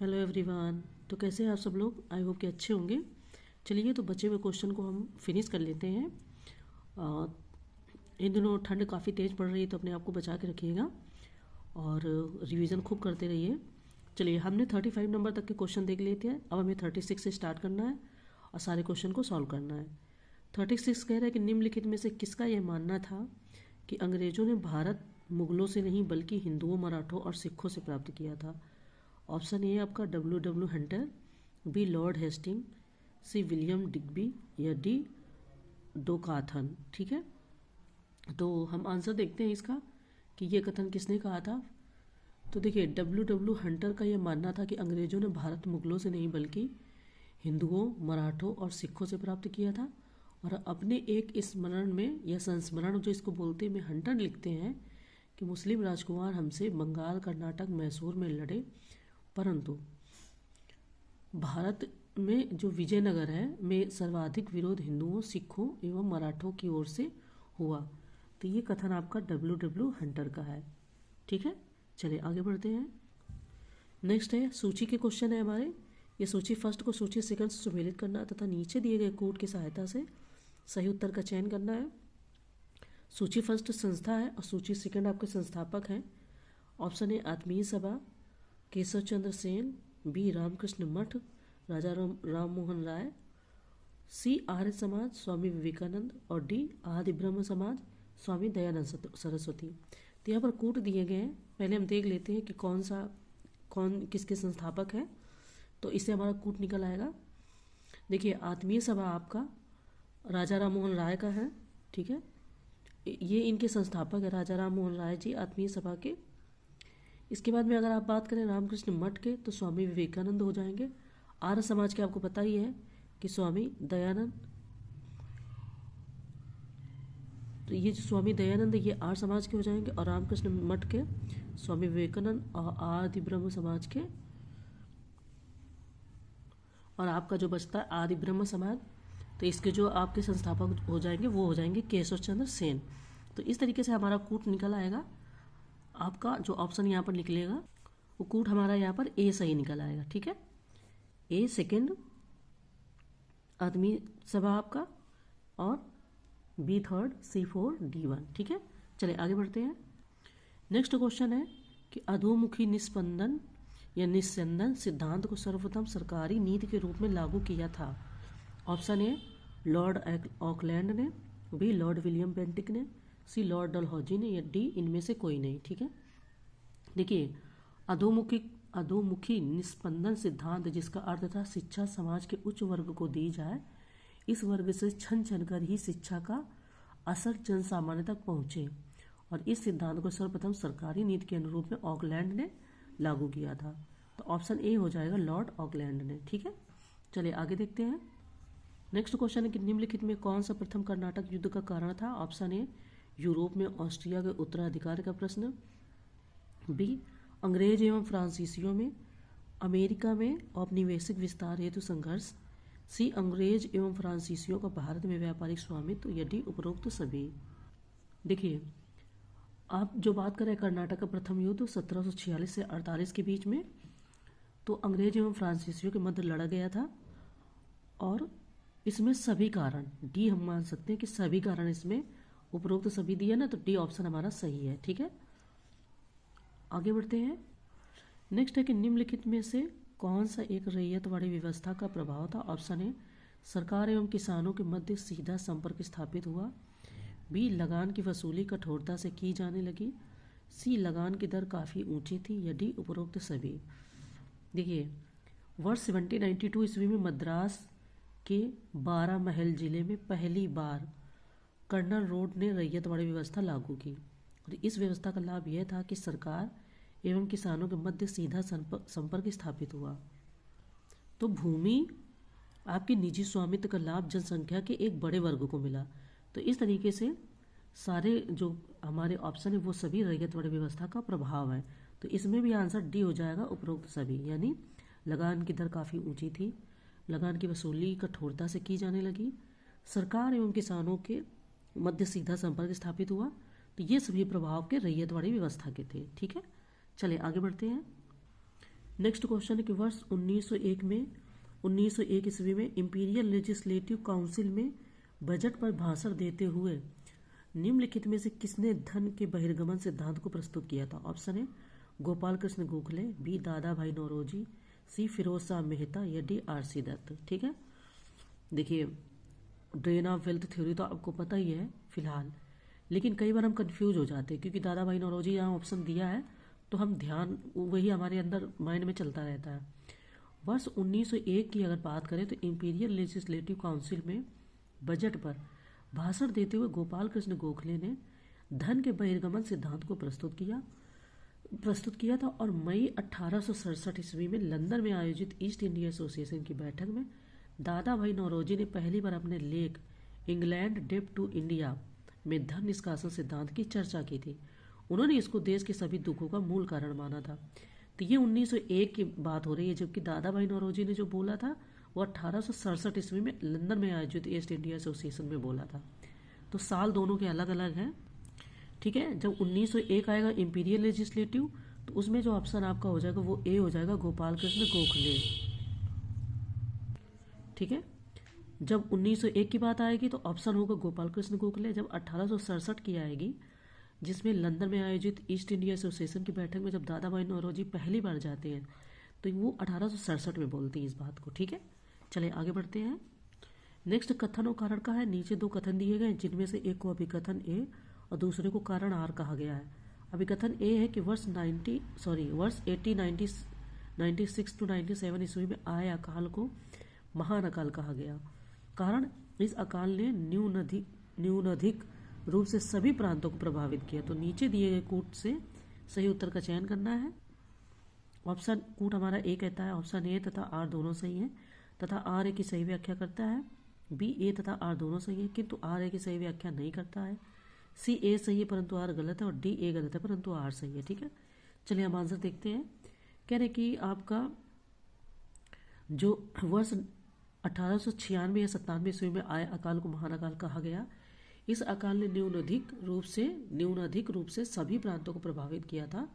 Hello everyone. तो कैसे हैं आप सब लोग? आई होप कि अच्छे होंगे। चलिए तो बचे हुए क्वेश्चन को हम फिनिश कर लेते हैं। अ, इन दिनों ठंड काफ़ी तेज़ पड़ रही है तो अपने आप को बचा के रखिएगा और रिवीजन खूब करते रहिए। चलिए, हमने 35 नंबर तक के क्वेश्चन देख लेते हैं। अब हमें 36 से स्टार्ट करना है और सारे क्वेश्चन को सॉल्व करना है। 36 कह रहा है कि निम्नलिखित में से किसका यह मानना था कि अंग्रेजों ने भारत मुगलों से नहीं बल्कि हिंदुओं, मराठों और सिखों से प्राप्त किया था। ऑप्शन ए आपका W Hunter, B Lord Hasting, C William Digby या डी डोकाथन। ठीक है, तो हम आंसर देखते हैं इसका कि ये कथन किसने कहा था। तो देखिए, W हंटर का यह मानना था कि अंग्रेजों ने भारत मुगलों से नहीं बल्कि हिंदुओं, मराठों और सिखों से प्राप्त किया था। और अपने एक स्मरण में या संस्मरण जो इसको बोलते में हंटर लिखते हैं कि मुस्लिम राजकुमार हमसे बंगाल, कर्नाटक, मैसूर में लड़े, परंतु भारत में जो विजयनगर है में सर्वाधिक विरोध हिंदुओं, सिखों एवं मराठों की ओर से हुआ। तो ये कथन आपका W हंटर का है। ठीक है, चलिए आगे बढ़ते हैं। नेक्स्ट है सूची के क्वेश्चन है हमारे। ये सूची फर्स्ट को सूची सेकंड से सुमेलित करना तथा नीचे दिए गए कोड की सहायता से सही उत्तर का चयन करना है। सूची फर्स्ट संस्था है और सूची सेकंड आपके संस्थापक हैं। ऑप्शन ए आत्मीय सभा, केशव चंद्र सेन, बी रामकृष्ण मठ, राजा राम मोहन राय, सी आर्य समाज, स्वामी विवेकानंद और डी आदि ब्रह्म समाज, स्वामी दयानंद सरस्वती। तो यहाँ पर कूट दिए गए हैं। पहले हम देख लेते हैं कि कौन किसके संस्थापक है। तो इससे हमारा कूट निकल आएगा। देखिए, आत्मीय सभा आपका राजा राम मोहन राय का है। ठीक है, ये इनके संस्थापक है राजा राम मोहन राय जी, आत्मीय सभा के। इसके बाद में अगर आप बात करें रामकृष्ण मठ के तो स्वामी विवेकानंद हो जाएंगे। आर्य समाज के आपको पता ही है कि स्वामी दयानंद। तो ये जो स्वामी दयानंद ये आर्य समाज के हो जाएंगे और रामकृष्ण मठ के स्वामी विवेकानंद और आदि ब्रह्म समाज के। और आपका जो बचता है आदि ब्रह्म समाज, तो इसके जो आपके संस्थापक हो जाएंगे वो हो जाएंगे केशव चंद्र सेन। तो इस तरीके से हमारा कूट निकल आएगा। आपका जो ऑप्शन यहाँ पर निकलेगा वो कूट हमारा यहाँ पर ए सही निकल आएगा। ठीक है, ए सेकंड आदमी सभा आपका और बी थर्ड, सी फोर, डी वन। ठीक है, चलिए आगे बढ़ते हैं। नेक्स्ट क्वेश्चन है कि अधोमुखी निस्पंदन या निस्यंदन सिद्धांत को सर्वप्रथम सरकारी नीति के रूप में लागू किया था। ऑप्शन ए लॉर्ड ऑकलैंड ने, बी लॉर्ड विलियम बेंटिक ने, सी लॉर्ड डलहौजी ने या डी इनमें से कोई नहीं। ठीक है, देखिए, अधोमुखी निस्पंदन सिद्धांत जिसका अर्थ था शिक्षा समाज के उच्च वर्ग को दी जाए, इस वर्ग से छन छन कर ही शिक्षा का असर जन सामान्य तक पहुंचे, और इस सिद्धांत को सर्वप्रथम सरकारी नीति के अनुरूप में ऑकलैंड ने लागू किया था। तो ऑप्शन ए हो जाएगा लॉर्ड ऑकलैंड ने। ठीक है, चलिए आगे देखते हैं। नेक्स्ट क्वेश्चन है कि निम्नलिखित में कौन सा प्रथम कर्नाटक युद्ध का कारण था। ऑप्शन ए यूरोप में ऑस्ट्रिया के उत्तराधिकार का प्रश्न, बी अंग्रेज एवं फ्रांसीसियों में अमेरिका में औपनिवेशिक विस्तार हेतु संघर्ष, सी अंग्रेज एवं फ्रांसीसियों का भारत में व्यापारिक स्वामित्व या डी उपरोक्त सभी। देखिए, आप जो बात करें कर्नाटक का प्रथम युद्ध 1746 से 48 के बीच में, तो अंग्रेज एवं फ्रांसीसियों के मध्य लड़ा गया था। और इसमें सभी कारण डी हम मान सकते हैं कि सभी कारण इसमें उपरोक्त सभी दिया ना, तो डी ऑप्शन हमारा सही है। ठीक है, आगे बढ़ते हैं। नेक्स्ट है कि निम्नलिखित में से कौन सा एक रैयतवाड़ी व्यवस्था का प्रभाव था। ऑप्शन ए सरकार एवं किसानों के मध्य सीधा संपर्क स्थापित हुआ, बी लगान की वसूली कठोरता से की जाने लगी, सी लगान की दर काफ़ी ऊंची थी या डी उपरोक्त सभी। देखिए, वर्ष 1792 ईस्वी में मद्रास के 12 महल जिले में पहली बार कर्नल रोड ने रैयतवाड़ी व्यवस्था लागू की, और इस व्यवस्था का लाभ यह था कि सरकार एवं किसानों के मध्य सीधा संपर्क स्थापित हुआ। तो भूमि आपके निजी स्वामित्व का लाभ जनसंख्या के एक बड़े वर्ग को मिला। तो इस तरीके से सारे जो हमारे ऑप्शन है वो सभी रैयतवाड़ी व्यवस्था का प्रभाव है। तो इसमें भी आंसर डी हो जाएगा उपरोक्त सभी, यानी लगान की दर काफ़ी ऊंची थी, लगान की वसूली कठोरता से की जाने लगी, सरकार एवं किसानों के मध्य सीधा संपर्क स्थापित हुआ। तो ये सभी प्रभाव के रैयतवाड़ी व्यवस्था के थे। ठीक है, चलिए आगे बढ़ते हैं। नेक्स्ट क्वेश्चन है कि वर्ष 1901 ईस्वी में इंपीरियल लेजिस्लेटिव काउंसिल में बजट पर भाषण देते हुए निम्नलिखित में से किसने धन के बहिर्गमन सिद्धांत को प्रस्तुत किया था? ऑप्शन है गोपाल कृष्ण गोखले, बी दादा भाई नौरोजी, सी फिरोज शाह मेहता या डी आर.सी. दत्त। ठीक है, देखिए ड्रेन ऑफ वेल्थ थ्योरी तो आपको पता ही है फिलहाल, लेकिन कई बार हम कंफ्यूज हो जाते हैं क्योंकि दादा भाई नौरोजी यहाँ ऑप्शन दिया है तो हम ध्यान वही हमारे अंदर माइंड में चलता रहता है। वर्ष 1901 की अगर बात करें तो इंपीरियल लेजिस्लेटिव काउंसिल में बजट पर भाषण देते हुए गोपाल कृष्ण गोखले ने धन के बहिर्गमन सिद्धांत को प्रस्तुत किया था और मई 1867 ईस्वी में लंदन में आयोजित ईस्ट इंडिया एसोसिएशन की बैठक में दादा भाई नौरोजी ने पहली बार अपने लेख इंग्लैंड डेब्ट टू इंडिया में धन निष्कासन सिद्धांत की चर्चा की थी। उन्होंने इसको देश के सभी दुखों का मूल कारण माना था। तो ये 1901 की बात हो रही है, जबकि दादा भाई नौरोजी ने जो बोला था वो 1867 ईस्वी में लंदन में आयोजित ईस्ट इंडिया एसोसिएशन में बोला था। तो साल दोनों के अलग अलग हैं। ठीक है, जब 1901 आएगा इंपीरियल लेजिस्लेटिव तो उसमें जो ऑप्शन आपका हो जाएगा वो ए हो जाएगा, गोपाल कृष्ण गोखले। ठीक है, जब 1901 की बात आएगी तो ऑप्शन होगा गोपाल कृष्ण गोखले। जब 1867 की आएगी जिसमें लंदन में आयोजित ईस्ट इंडिया एसोसिएशन की बैठक में जब दादा भाई नौरोजी पहली बार जाते हैं तो वो 1867 में बोलती है इस बात को। ठीक है, चलिए आगे बढ़ते हैं। नेक्स्ट कथन और कारण का है। नीचे दो कथन दिए गए जिनमें से एक को अभिकथन ए और दूसरे को कारण आर कहा गया है। अभिकथन ए है कि वर्ष 1896 टू 97 ईस्वी में आए अकाल को महान अकाल कहा गया। कारण इस अकाल ने न्यूनाधिक रूप से सभी प्रांतों को प्रभावित किया। तो नीचे दिए गए कूट से सही उत्तर का चयन करना है। ऑप्शन कूट हमारा ए कहता है ऑप्शन ए तथा आर दोनों सही है तथा आर ए की सही व्याख्या करता है। बी ए तथा आर दोनों सही है किंतु आर ए की सही व्याख्या नहीं करता है। सी ए सही है परंतु आर गलत है और डी ए गलत है परंतु आर सही है। ठीक है, चलिए हम आंसर देखते हैं। कह रहे कि आपका जो वर्ष 1896 या 97 ईस्वी में आए अकाल को महान अकाल कहा गया। इस अकाल ने न्यूनाधिक रूप से सभी प्रांतों को प्रभावित किया था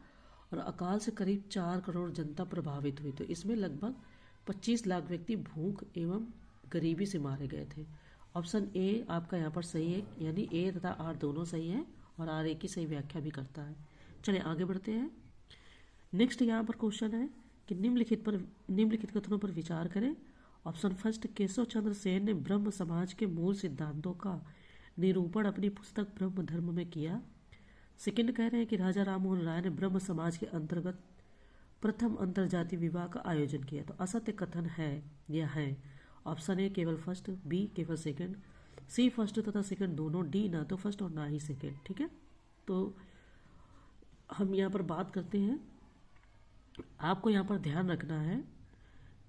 और अकाल से करीब 4 करोड़ जनता प्रभावित हुई। तो इसमें लगभग 25 लाख व्यक्ति भूख एवं गरीबी से मारे गए थे। ऑप्शन ए आपका यहाँ पर सही है, यानी ए तथा आर दोनों सही हैं और आर ए की सही व्याख्या भी करता है। चलिए आगे बढ़ते हैं। नेक्स्ट यहाँ पर क्वेश्चन है कि निम्नलिखित कथनों पर विचार करें। ऑप्शन फर्स्ट, केशव चंद्र सेन ने ब्रह्म समाज के मूल सिद्धांतों का निरूपण अपनी पुस्तक ब्रह्म धर्म में किया। सेकंड कह रहे हैं कि राजा राममोहन राय ने ब्रह्म समाज के अंतर्गत प्रथम अंतरजातीय विवाह का आयोजन किया। तो असत्य कथन है या है। ऑप्शन ए केवल फर्स्ट, बी केवल सेकंड, सी फर्स्ट तथा सेकंड दोनों, डी ना तो फर्स्ट और ना ही सेकंड। ठीक है, तो हम यहाँ पर बात करते हैं। आपको यहाँ पर ध्यान रखना है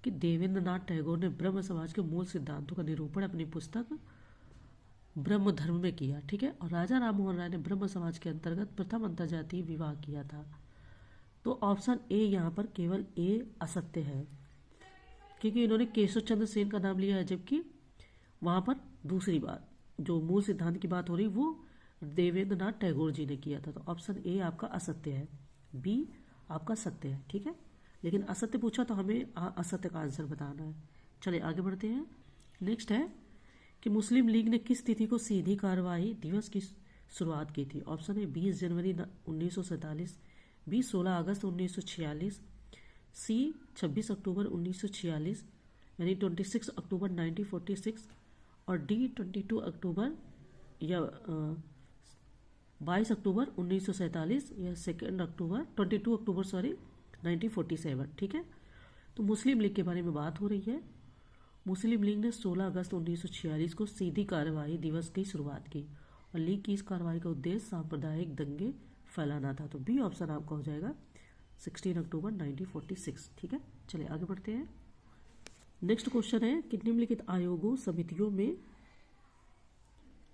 कि देवेंद्रनाथ टैगोर ने ब्रह्म समाज के मूल सिद्धांतों का निरूपण अपनी पुस्तक ब्रह्म धर्म में किया। ठीक है, और राजा राममोहन राय ने ब्रह्म समाज के अंतर्गत प्रथम अंतरजातीय विवाह किया था। तो ऑप्शन ए यहाँ पर केवल ए असत्य है क्योंकि इन्होंने केशव चंद्र सेन का नाम लिया है, जबकि वहाँ पर दूसरी बात जो मूल सिद्धांत की बात हो रही वो देवेंद्रनाथ टैगोर जी ने किया था। तो ऑप्शन ए आपका असत्य है, बी आपका सत्य है। ठीक है, लेकिन असत्य पूछा तो हमें असत्य का आंसर बताना है। चलिए आगे बढ़ते हैं। नेक्स्ट है कि मुस्लिम लीग ने किस तिथि को सीधी कार्रवाई दिवस की शुरुआत की थी। ऑप्शन है 20 जनवरी 1947, बी 16 अगस्त 1946, सी 26 अक्टूबर 1946 यानी 26 अक्टूबर 1946 और डी 22 अक्टूबर या 22 अक्टूबर 1947 या 22 अक्टूबर 1947। ठीक है, तो मुस्लिम लीग के बारे में बात हो रही है। मुस्लिम लीग ने 16 अगस्त 1946 को सीधी कार्रवाई दिवस की शुरुआत की और लीग की इस कार्रवाई का उद्देश्य सांप्रदायिक दंगे फैलाना था। तो बी ऑप्शन आपका हो जाएगा 16 अक्टूबर 1946। ठीक है, चलिए आगे बढ़ते हैं। नेक्स्ट क्वेश्चन है कि निम्नलिखित आयोगों समितियों में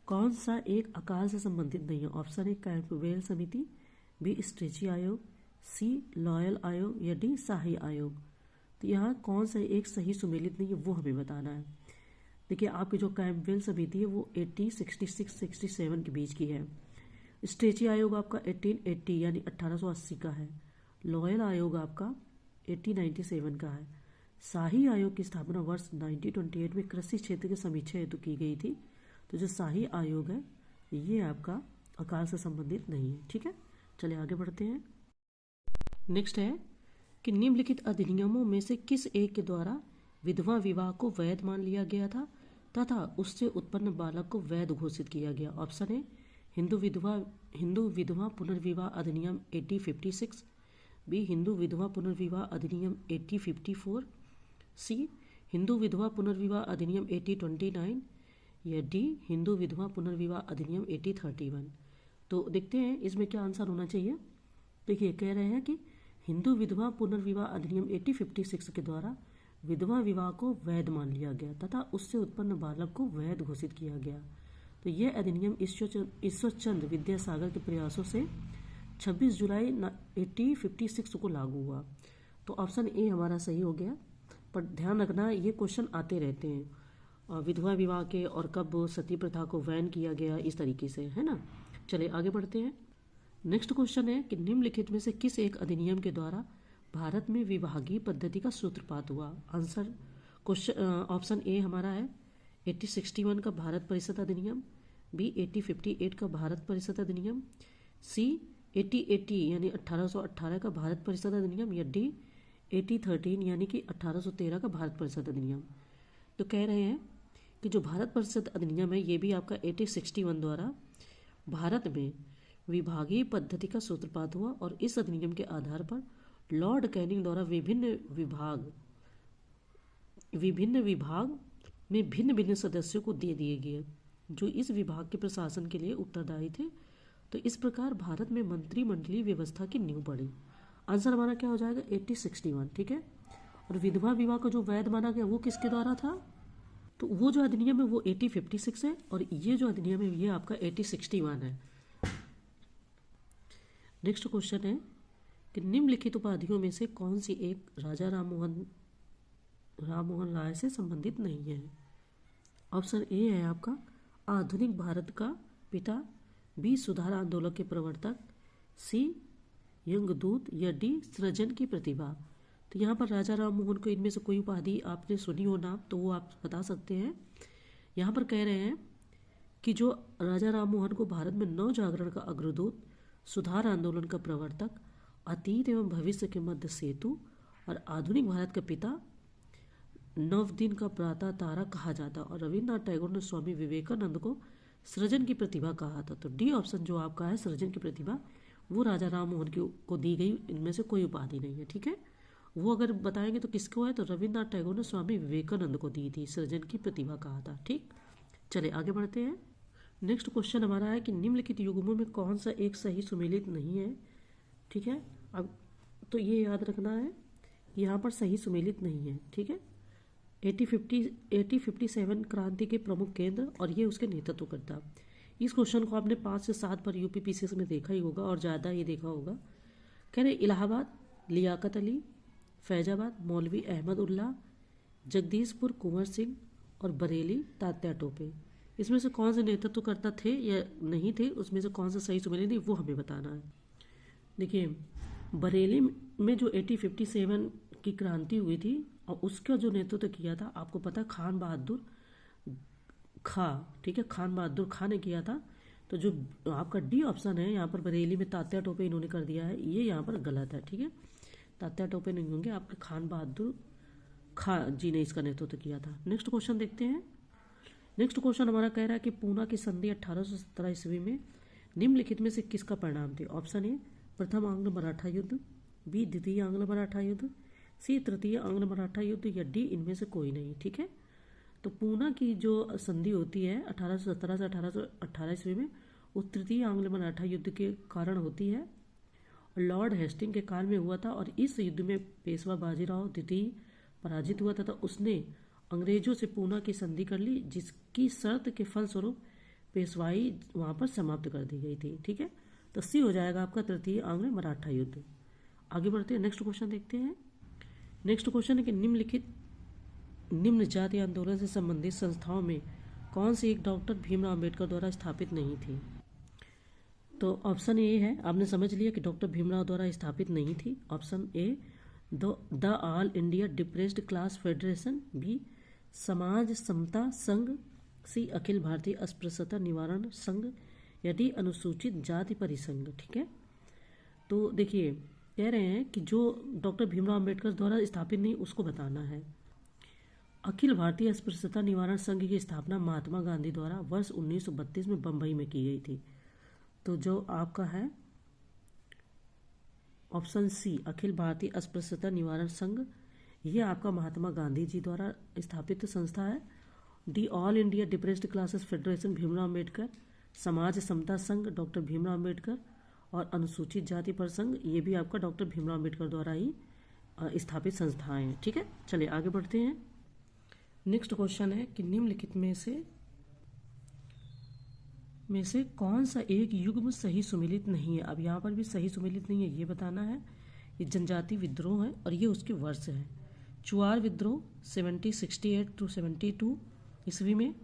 कौन सा एक अकाल से संबंधित नहीं है। ऑप्शन ए कैंपबेल समिति, बी स्ट्रेची आयोग, सी लॉयल आयोग या डी शाही आयोग। तो यहाँ कौन सा एक सही सुमेलित नहीं है वो हमें बताना है। देखिए आपकी जो कैंपबेल समिति है वो 1866-67 के बीच की है। स्ट्रेची आयोग आपका 1880 यानी 1880 का है। लॉयल आयोग आपका 1897 का है। शाही आयोग की स्थापना वर्ष 1928 में कृषि क्षेत्र की समीक्षा हेतु की गई थी। तो जो शाही आयोग है ये आपका अकाल से संबंधित नहीं है। ठीक है, चलिए आगे बढ़ते हैं। नेक्स्ट है कि निम्नलिखित अधिनियमों में से किस एक के द्वारा विधवा विवाह को वैध मान लिया गया था तथा उससे उत्पन्न बालक को वैध घोषित किया गया। ऑप्शन है हिंदू विधवा पुनर्विवाह अधिनियम 1856, बी हिंदू विधवा पुनर्विवाह अधिनियम 1854, सी हिंदू विधवा पुनर्विवाह अधिनियम 1829 या डी हिंदू विधवा पुनर्विवाह अधिनियम 1831। तो देखते हैं इसमें क्या आंसर होना चाहिए। देखिए कह रहे हैं कि हिंदू विधवा पुनर्विवाह अधिनियम 1856 के द्वारा विधवा विवाह को वैध मान लिया गया तथा उससे उत्पन्न बालक को वैध घोषित किया गया। तो यह अधिनियम ईश्वरचंद्र विद्यासागर के प्रयासों से 26 जुलाई 1856 को लागू हुआ। तो ऑप्शन ए हमारा सही हो गया। पर ध्यान रखना ये क्वेश्चन आते रहते हैं विधवा विवाह के और कब सती प्रथा को बैन किया गया, इस तरीके से, है ना। चलिए आगे बढ़ते हैं। नेक्स्ट क्वेश्चन है कि निम्नलिखित में से किस एक अधिनियम के द्वारा भारत में विभागीय पद्धति का सूत्रपात हुआ। आंसर क्वेश्चन ऑप्शन ए हमारा है 1861 का भारत परिषद अधिनियम, बी 1858 का भारत परिषद अधिनियम, सी 1880 यानी 1818 का भारत परिषद अधिनियम या डी 1813 यानी कि 1813 का भारत परिषद अधिनियम। तो कह रहे हैं कि जो भारत परिषद अधिनियम है ये भी आपका 1861 द्वारा भारत में विभागीय पद्धति का सूत्रपात हुआ और इस अधिनियम के आधार पर लॉर्ड कैनिंग द्वारा विभिन्न विभाग में भिन्न भिन्न सदस्यों को दे दिए गए जो इस विभाग के प्रशासन के लिए उत्तरदायी थे। तो इस प्रकार भारत में मंत्रिमंडलीय व्यवस्था की नींव पड़ी। आंसर हमारा क्या हो जाएगा 1861। ठीक है, और विधवा विवाह को जो वैध माना गया वो किसके द्वारा था। तो वो जो अधिनियम है वो 1856 है और ये जो अधिनियम है ये आपका 1861 है। नेक्स्ट क्वेश्चन है कि निम्नलिखित उपाधियों में से कौन सी एक राजा राममोहन राय से संबंधित नहीं है। ऑप्शन ए है आपका आधुनिक भारत का पिता, बी सुधार आंदोलन के प्रवर्तक, सी यंगदूत या डी सृजन की प्रतिभा। तो यहाँ पर राजा राममोहन को इनमें से कोई उपाधि आपने सुनी हो ना तो वो आप बता सकते हैं। यहाँ पर कह रहे हैं कि जो राजा राममोहन को भारत में नव जागरण का अग्रदूत, सुधार आंदोलन का प्रवर्तक, अतीत एवं भविष्य के मध्य सेतु और आधुनिक भारत का पिता, नवदिन का प्रातः तारा कहा जाता और रविन्द्रनाथ टैगोर ने स्वामी विवेकानंद को सृजन की प्रतिभा कहा था। तो डी ऑप्शन जो आपका है सृजन की प्रतिभा वो राजा राममोहन को दी गई, इनमें से कोई उपाधि नहीं है। ठीक है, वो अगर बताएंगे तो किसको है तो रविन्द्रनाथ टैगोर ने स्वामी विवेकानंद को दी थी, सृजन की प्रतिभा कहा था। ठीक, चलिए आगे बढ़ते हैं। नेक्स्ट क्वेश्चन हमारा है कि निम्नलिखित युग्मों में कौन सा एक सही सुमेलित नहीं है। ठीक है, अब तो ये याद रखना है यहाँ पर सही सुमेलित नहीं है। ठीक है, 1857 क्रांति के प्रमुख केंद्र और ये उसके नेतृत्व करता। इस क्वेश्चन को आपने 5 से 7 बार यूपीपीसीएस में देखा ही होगा और ज़्यादा ही देखा होगा। कह रहे इलाहाबाद लियाकत अली, फैजाबाद मौलवी अहमद उल्लाह, जगदीशपुर कुंवर सिंह और बरेली तात्या टोपे। इसमें से कौन से नेतृत्व करता थे या नहीं थे, उसमें से कौन सा सही सुमेलित नहीं वो हमें बताना है। देखिए बरेली में जो 1857 की क्रांति हुई थी और उसका जो नेतृत्व किया था आपको पता खान बहादुर खां। ठीक है, खान बहादुर खां ने किया था। तो जो आपका डी ऑप्शन है यहाँ पर बरेली में तात्या टोपे इन्होंने कर दिया है, ये यहाँ पर गलत है। ठीक है, तात्या टोपे नहीं होंगे, आपके खान बहादुर खां जी ने इसका नेतृत्व किया था। नेक्स्ट क्वेश्चन देखते हैं। नेक्स्ट क्वेश्चन हमारा कह रहा है कि पूना की संधि 1817 ईस्वी में निम्नलिखित में से किसका परिणाम थे। ऑप्शन ए प्रथम आंग्ल मराठा युद्ध, बी द्वितीय आंग्ल मराठा युद्ध, सी तृतीय आंग्ल मराठा युद्ध या डी इनमें से कोई नहीं। ठीक है, तो पूना की जो संधि होती है 1817 से 1818 ईस्वी में वो तृतीय आंग्ल मराठा युद्ध के कारण होती है, लॉर्ड हेस्टिंग के काल में हुआ था और इस युद्ध में पेशवा बाजीराव द्वितीय पराजित हुआ था। तो उसने अंग्रेजों से पूना की संधि कर ली जिसकी शर्त के फलस्वरूप पेशवाई वहाँ पर समाप्त कर दी गई थी। ठीक है, तो सी हो जाएगा आपका तृतीय आंग्ल मराठा युद्ध। आगे बढ़ते हैं, नेक्स्ट क्वेश्चन देखते हैं। नेक्स्ट क्वेश्चन है कि निम्न जाति आंदोलन से संबंधित संस्थाओं में कौन सी एक डॉक्टर भीमराव अम्बेडकर द्वारा स्थापित नहीं थी। तो ऑप्शन ए है, आपने समझ लिया कि डॉक्टर भीमराव द्वारा स्थापित नहीं थी। Option A the All India Depressed Class Federation, B Samaj Samata संघ, सी अखिल भारतीय अस्पृश्यता निवारण संघ, या डी अनुसूचित जाति परिसंघ। ठीक है, तो देखिए कह रहे हैं कि जो डॉक्टर भीमराव अंबेडकर द्वारा स्थापित नहीं उसको बताना है। अखिल भारतीय अस्पृश्यता निवारण संघ की स्थापना महात्मा गांधी द्वारा वर्ष 1932 में बम्बई में की गई थी। तो जो आपका है ऑप्शन सी अखिल भारतीय अस्पृश्यता निवारण संघ, ये आपका महात्मा गांधी जी द्वारा स्थापित संस्था है। D all India depressed classes federation Bhimrao Ambedkar, समाज समता संघ डॉक्टर भीमराव अम्बेडकर, और अनुसूचित जाति परिसंघ ये भी आपका डॉक्टर भीमराव अम्बेडकर द्वारा ही स्थापित संस्थाएं हैं। ठीक है, चलिए आगे बढ़ते हैं। नेक्स्ट क्वेश्चन है कि निम्नलिखित में से कौन सा एक युग्म सही सुमेलित नहीं है। अब यहाँ पर भी सही सुमेलित नहीं है ये बताना है। ये जनजाति विद्रोह है और ये उसके वर्ष है। चुआर विद्रोह 1768 to 72 ईस्वी में,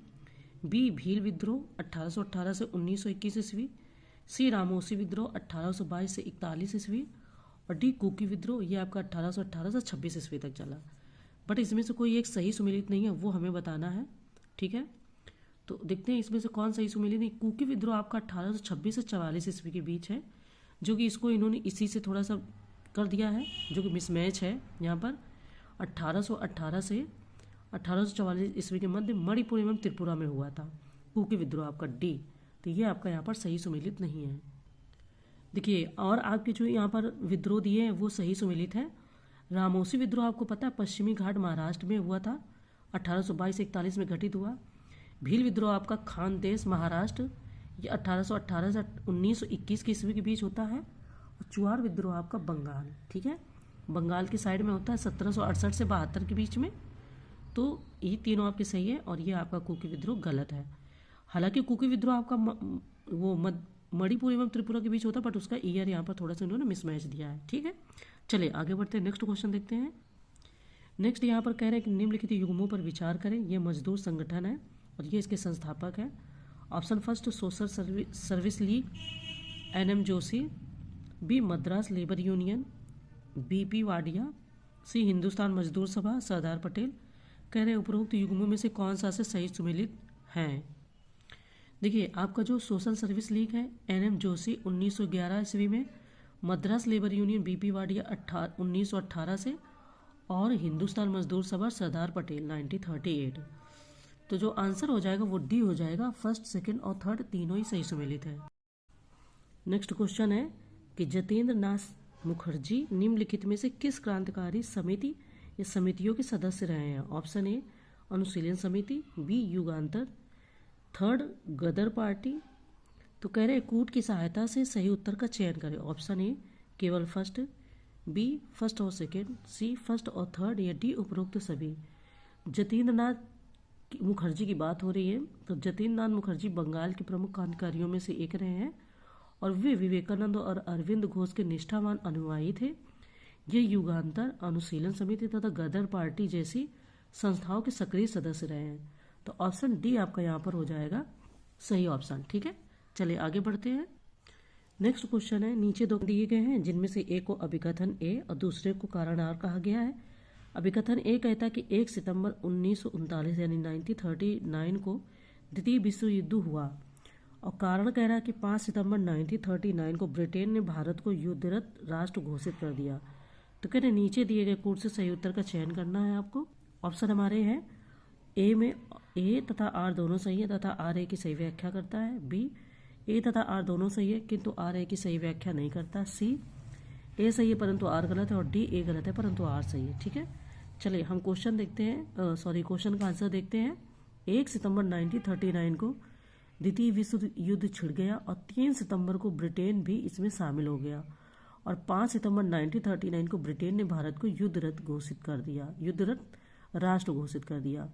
बी भील विद्रोह 1818 से 1921 ईस्वी, सी रामोसी विद्रोह 1822 से 41 ईस्वी, और डी कुकी विद्रोह ये आपका 1818 से 26 ईस्वी तक चला। बट इसमें से कोई एक सही सुमेलित नहीं है, वो हमें बताना है। ठीक है, तो देखते हैं इसमें से कौन सही सुमेलित नहीं। कुकी विद्रोह आपका 1826 से 44 ईस्वी के बीच है, जो कि इसको इन्होंने इसी से थोड़ा सा कर दिया है, जो कि मिसमैच है यहाँ पर। 1818 से 1844 ईस्वी के मध्य मणिपुर एवं त्रिपुरा में हुआ था कुकी विद्रोह आपका डी। तो ये आपका यहाँ पर सही सुमेलित नहीं है। देखिए और आपके जो यहाँ पर विद्रोह दिए हैं वो सही सुमेलित है। रामोसी विद्रोह आपको पता है पश्चिमी घाट महाराष्ट्र में हुआ था, 1822 से 41 में घटित हुआ। भील विद्रोह आपका खानदेश महाराष्ट्र, ये 1818 से 1921 की ईस्वी के बीच होता है। और चुआर विद्रोह आपका बंगाल, ठीक है, बंगाल की साइड में होता है 1768 से 72 के बीच में। तो ये तीनों आपके सही है और ये आपका कुकी विद्रोह गलत है। हालांकि कुकी विद्रोह आपका वो मणिपुर एवं त्रिपुरा के बीच होता है, बट उसका ईयर यहाँ पर थोड़ा सा इन्होंने मिसमैच दिया है। ठीक है, चलिए आगे बढ़ते हैं, नेक्स्ट क्वेश्चन देखते हैं। नेक्स्ट यहाँ पर कह रहे हैं कि निम्नलिखित युग्मों पर विचार करें। ये मजदूर संगठन है और ये इसके संस्थापक है। Option first social service league NM Joshi, B Madras labour union BP Wadia, C Hindustan Mazdoor Sabha Sardar Patel. कह रहे हैं उपरोक्त युग्मों में से कौन सा से सही सुमेलित हैं। देखिए आपका जो सोशल सर्विस लीग है NM जोशी 1911 ईस्वी में, Madras labour union BP Wadia 1918 से, और हिंदुस्तान मजदूर सभा सरदार पटेल 1938। तो जो आंसर हो जाएगा वो डी हो जाएगा। फर्स्ट सेकंड और थर्ड तीनों ही सही सुमेलित है। नेक्स्ट क्वेश्चन है कि जतेंद्र नाथ मुखर्जी निम्नलिखित में से किस क्रांतिकारी समिति या समितियों के सदस्य रहे हैं। ऑप्शन ए अनुशीलन समिति, बी युगांतर, थर्ड गदर पार्टी। तो कह रहे हैं कूट की सहायता से सही उत्तर का चयन करें। ऑप्शन ए केवल फर्स्ट, बी फर्स्ट और सेकेंड, सी फर्स्ट और थर्ड, या डी उपरोक्त सभी। जतेंद्र नाथ मुखर्जी की बात हो रही है। तो जतेंद्र नाथ मुखर्जी बंगाल के प्रमुख क्रांतिकारियों में से एक रहे हैं और वे विवेकानंद और अरविंद घोष के निष्ठावान अनुयायी थे। ये युगांतर, अनुशीलन समिति तथा गदर पार्टी जैसी संस्थाओं के सक्रिय सदस्य रहे हैं। तो ऑप्शन डी आपका यहाँ पर हो जाएगा सही ऑप्शन। ठीक है, चलिए आगे बढ़ते हैं। नेक्स्ट क्वेश्चन है, नीचे दो दिए गए हैं जिनमें से एक को अभिकथन ए और दूसरे को कारण आर कहा गया है। अभिकथन ए कहता है कि 1 सितंबर 1939 यानी 1939 को द्वितीय विश्व युद्ध हुआ, और कारण कह रहा है कि 5 सितंबर 1939 को ब्रिटेन ने भारत को युद्धरत राष्ट्र घोषित कर दिया। तो कहते नीचे दिए गए कूट से सही उत्तर का चयन करना है आपको। ऑप्शन हमारे हैं ए में ए तथा आर दोनों सही है तथा आर ए की सही व्याख्या करता है, बी ए तथा आर दोनों सही है किंतु आर ए की सही व्याख्या नहीं करता, सी ए सही है परंतु आर गलत है, और डी ए गलत है परंतु आर सही है। ठीक है, चलिए हम क्वेश्चन देखते हैं, क्वेश्चन का आंसर देखते हैं। 1 सितंबर 1939 को द्वितीय विश्व युद्ध छिड़ गया और 3 सितंबर को ब्रिटेन भी इसमें शामिल हो गया, और 5 सितंबर 1939 को ब्रिटेन ने भारत को युद्धरत घोषित कर दिया, युद्धरत राष्ट्र घोषित कर दिया।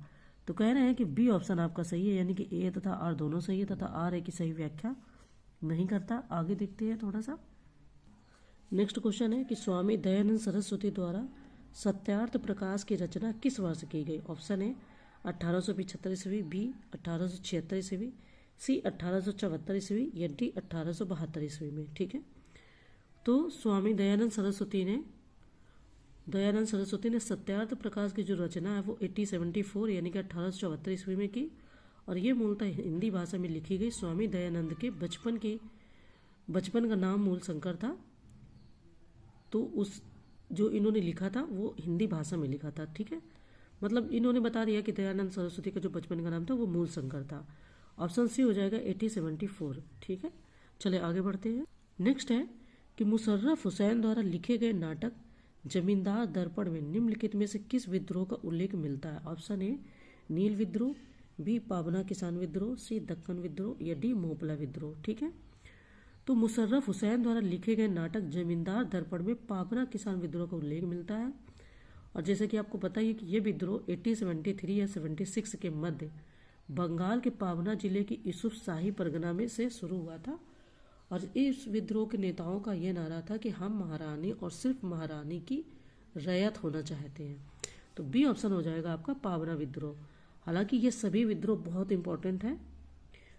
तो कह रहे हैं कि बी ऑप्शन आपका सही है, यानी कि ए तथा आर दोनों सही है तथा आर ए की सही व्याख्या नहीं करता। आगे देखते हैं थोड़ा सा। नेक्स्ट क्वेश्चन है कि स्वामी दयानंद सरस्वती द्वारा सत्यार्थ प्रकाश की रचना किस वर्ष की गई। ऑप्शन ए 1875 ईस्वी, बी 1876 ईस्वी, सी 1874 ईस्वी, या डी 1872 ईस्वी में। ठीक है, तो स्वामी दयानंद सरस्वती ने दयानंद सरस्वती ने सत्यार्थ प्रकाश की जो रचना है वो 1874 यानी कि 1874 ईस्वी में की, और ये मूलतः हिंदी भाषा में लिखी गई। स्वामी दयानंद के बचपन का नाम मूल शंकर था, तो उस जो इन्होंने लिखा था वो हिंदी भाषा में लिखा था। ठीक है, मतलब इन्होंने बता दिया कि दयानंद सरस्वती का जो बचपन का नाम था वो मूल शंकर था। ऑप्शन सी हो जाएगा 1874। ठीक है, चले आगे बढ़ते हैं। नेक्स्ट है कि मुशर्रफ हुसैन द्वारा लिखे गए नाटक जमींदार दर्पण में निम्नलिखित में से किस विद्रोह का उल्लेख मिलता है? ऑप्शन ए नील विद्रोह, बी पाबना किसान विद्रोह, सी दक्कन विद्रोह या डी मोपला विद्रोह। ठीक है, तो मुशर्रफ हुसैन द्वारा लिखे गए नाटक जमींदार दर्पण में पाबना किसान विद्रोह का उल्लेख मिलता है। और जैसे कि आपको पता है कि यह विद्रोह 1873 या 76 के मध्य बंगाल के पाबना जिले की यूसुफ शाही परगना में से शुरू हुआ था। और इस विद्रोह के नेताओं का यह नारा था कि हम महारानी और सिर्फ महारानी की रैयत होना चाहते हैं। तो बी ऑप्शन हो जाएगा आपका पाबना विद्रोह। हालांकि ये सभी विद्रोह बहुत इंपॉर्टेंट है,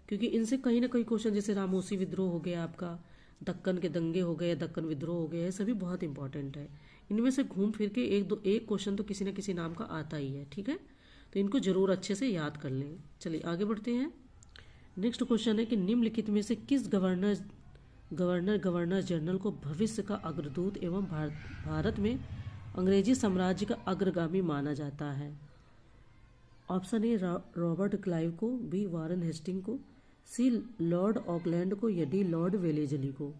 क्योंकि इनसे कहीं ना कहीं क्वेश्चन, जैसे रामोसी विद्रोह हो गया आपका, दक्कन के दंगे हो गए, दक्कन विद्रोह हो गया, ये सभी बहुत इंपॉर्टेंट है। इनमें से घूम फिर के एक क्वेश्चन तो किसी न किसी नाम का आता ही है। ठीक है, तो इनको जरूर अच्छे से याद कर लें। चलिए आगे बढ़ते हैं। नेक्स्ट क्वेश्चन है कि निम्नलिखित में से किस गवर्नर जनरल को भविष्य का अग्रदूत एवं भारत में अंग्रेजी साम्राज्य का अग्रगामी माना जाता है? ऑप्शन ए रॉबर्ट क्लाइव को, बी वारन हेस्टिंग को, सी लॉर्ड ऑकलैंड को या डी लॉर्ड वेलेजली को।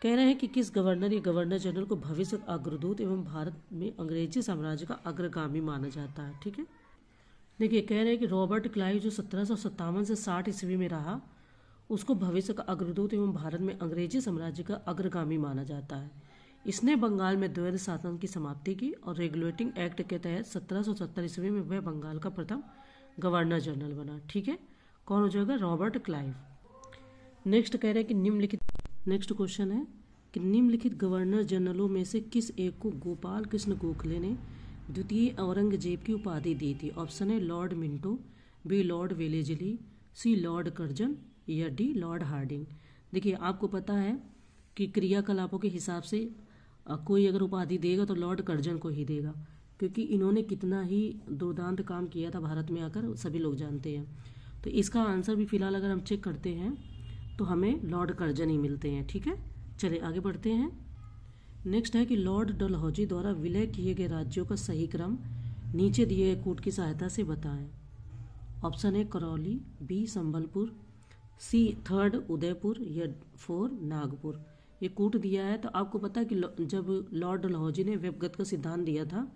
कह रहे हैं कि किस गवर्नर या गवर्नर जनरल को भविष्य का अग्रदूत एवं भारत में अंग्रेजी साम्राज्य का अग्रगामी माना जाता है। ठीक है, देखिए कह रहे हैं कि रॉबर्ट क्लाइव जो 1757 से 60 ईस्वी में रहा, उसको भविष्य का अग्रदूत एवं भारत में अंग्रेजी साम्राज्य का अग्रगामी माना जाता है। इसने बंगाल में द्वैध शासन की समाप्ति की और रेगुलेटिंग एक्ट के तहत 1770 ईस्वी में वह बंगाल का प्रथम गवर्नर जनरल बना। ठीक है, कौन हो जाएगा? Robert Clive. नेक्स्ट कह रहे हैं कि नेक्स्ट क्वेश्चन है कि निम्नलिखित गवर्नर जनरलों में से किस एक को गोपाल कृष्ण गोखले ने द्वितीय औरंगजेब की उपाधि दी थी? ऑप्शन है lord Minto, B lord Wellesley, C lord Curzon या डी लॉर्ड हार्डिंग। देखिए आपको पता है कि क्रियाकलापों के हिसाब से कोई अगर उपाधि देगा तो लॉर्ड कर्जन को ही देगा, क्योंकि इन्होंने कितना ही दुर्दांत काम किया था भारत में आकर, सभी लोग जानते हैं। तो इसका आंसर भी फिलहाल अगर हम चेक करते हैं तो हमें लॉर्ड कर्जन ही मिलते हैं। ठीक है, चलिए आगे बढ़ते हैं। नेक्स्ट है कि लॉर्ड डलहौजी द्वारा विलय किए गए राज्यों का सही क्रम नीचे दिए गए कूट की सहायता से बताएं। Option A Karauli, B Sambalpur, C 3 Udaipur या 4 नागपुर। ये कूट दिया है, तो आपको पता है कि जब लॉर्ड डलहौजी ने व्यपगत का सिद्धांत दिया था